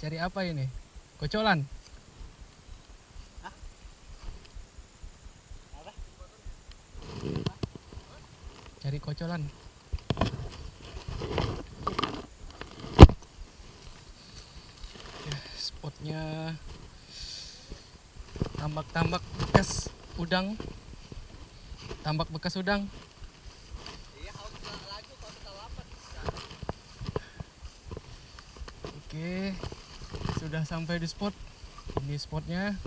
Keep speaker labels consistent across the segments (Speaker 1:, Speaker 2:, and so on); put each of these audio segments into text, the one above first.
Speaker 1: Cari apa ini? Kocolan?
Speaker 2: Hah? Apa?
Speaker 1: Cari kocolan. Ya, spotnya tambak-tambak bekas udang. Tambak bekas udang.
Speaker 2: Iya, kalau kita laju, kalau kita lapat.
Speaker 1: Oke, sudah sampai di spot. Ini spotnya.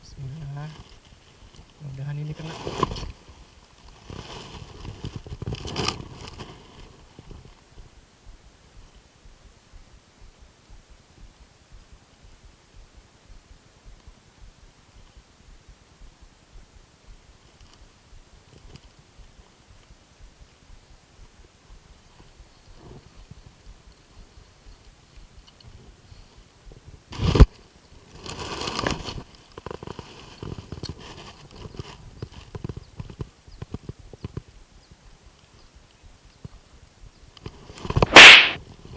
Speaker 1: Bismillah. Mudah-mudahan ini kena.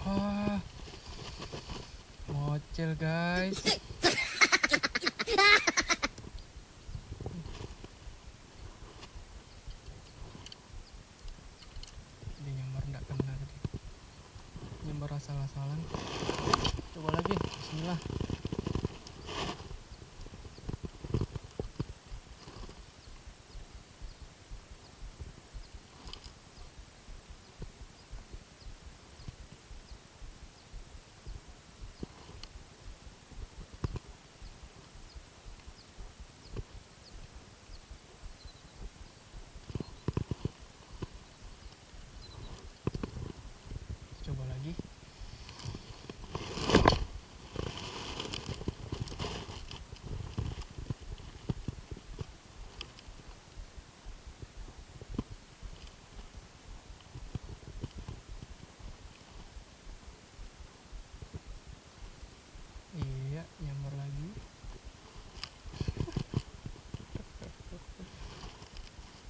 Speaker 1: Wah, mocel guys. Dia nyambar enggak kena tadi. Nyambar asal-asalan. Coba lagi. Bismillah. Coba lagi. Iya, nyamar lagi.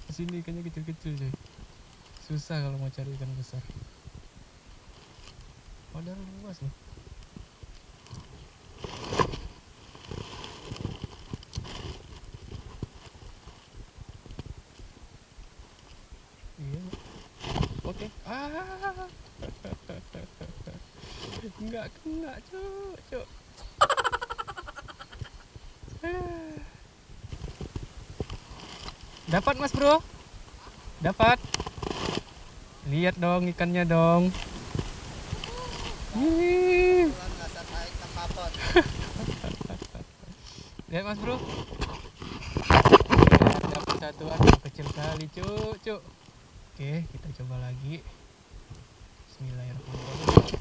Speaker 1: Di sini ikannya kecil-kecil coy. Susah kalau mau cari ikan besar. Padahal luas loh. Iya. Oke. Ah. Enggak kena, cuk. Dapat Mas Bro? Dapat. Lihat dong ikannya dong. Ih. Lihat Mas Bro. Dapat satu, aduh kecil kali cuk. Oke, kita coba lagi. Bismillahirrahmanirrahim.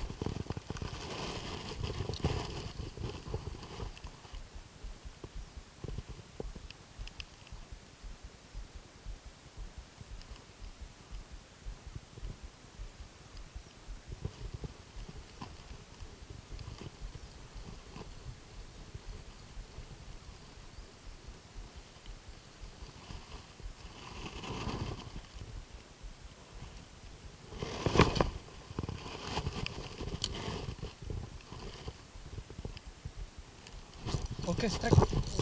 Speaker 1: Oke, strike.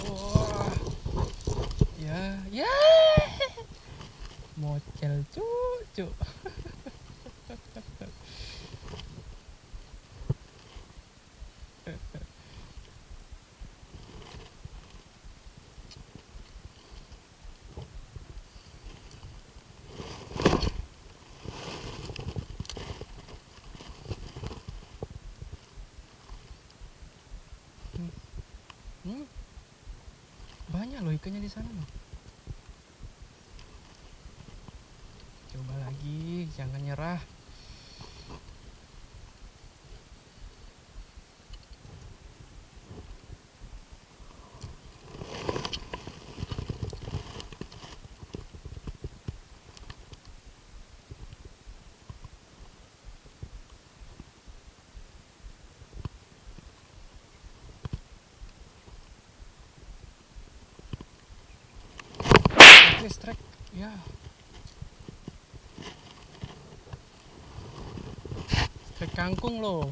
Speaker 1: Wah. Ya. Mocel cuk. loh ikannya di sana loh. Coba lagi, jangan nyerah. Oke, strike. Ya. Strike kangkung loh.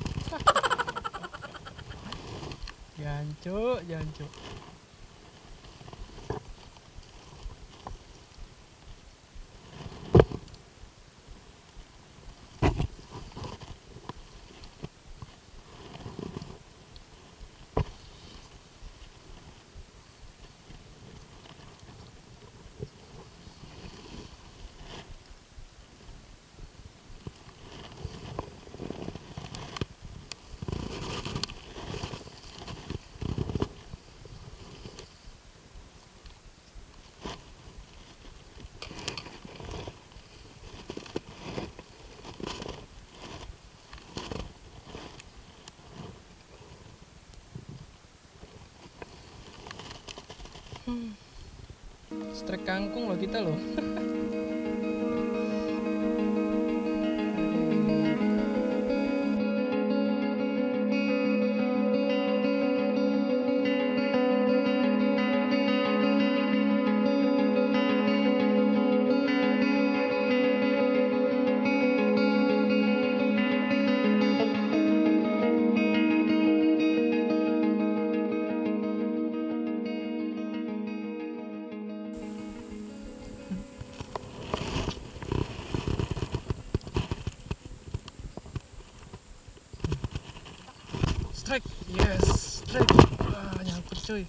Speaker 1: Jancuk, jancuk. Strike kangkung loh kita loh. Strike, yes, strike. Nyangkut cuy.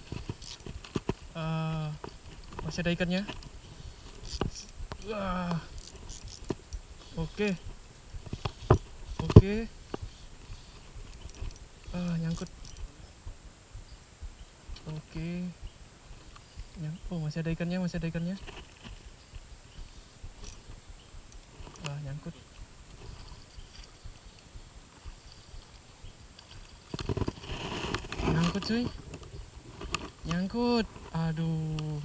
Speaker 1: Masih ada ikannya. Oke, oke. Nyangkut. Oke. Oh, masih ada ikannya, masih ada ikannya. Nyangkut. Nyangkut cuy. Nyangkut. Aduh.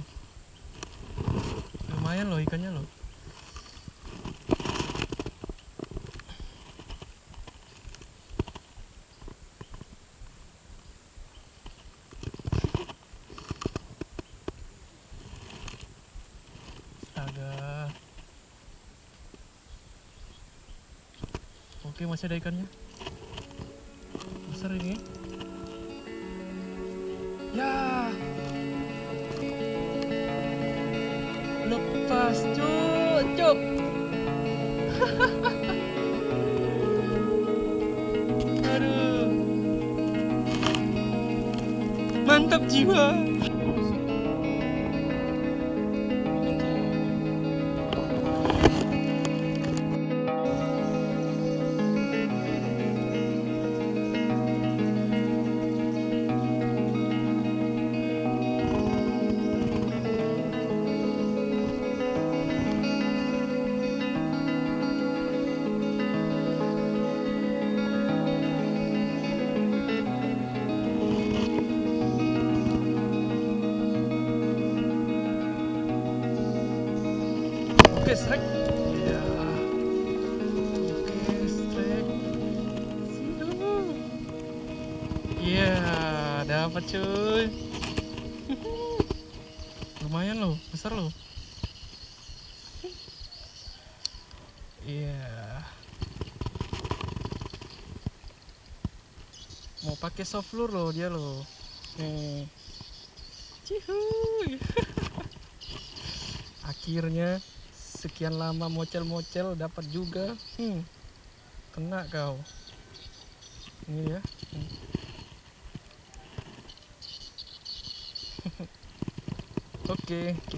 Speaker 1: Lumayan loh ikannya loh. Astaga. Oke, masih ada ikannya. Besar ini. Ya. Lepas cucuk. Aduh. Mantap jiwa. Oke, strike. Ya. Oke, strike. Iya, dapat cuy. Lumayan loh, besar loh. Iya. Mau pakai soft lure loh dia loh. Nih. Cihuy. Akhirnya sekian lama mocel-mocel dapat juga. Kena kau. Ini ya. Oke.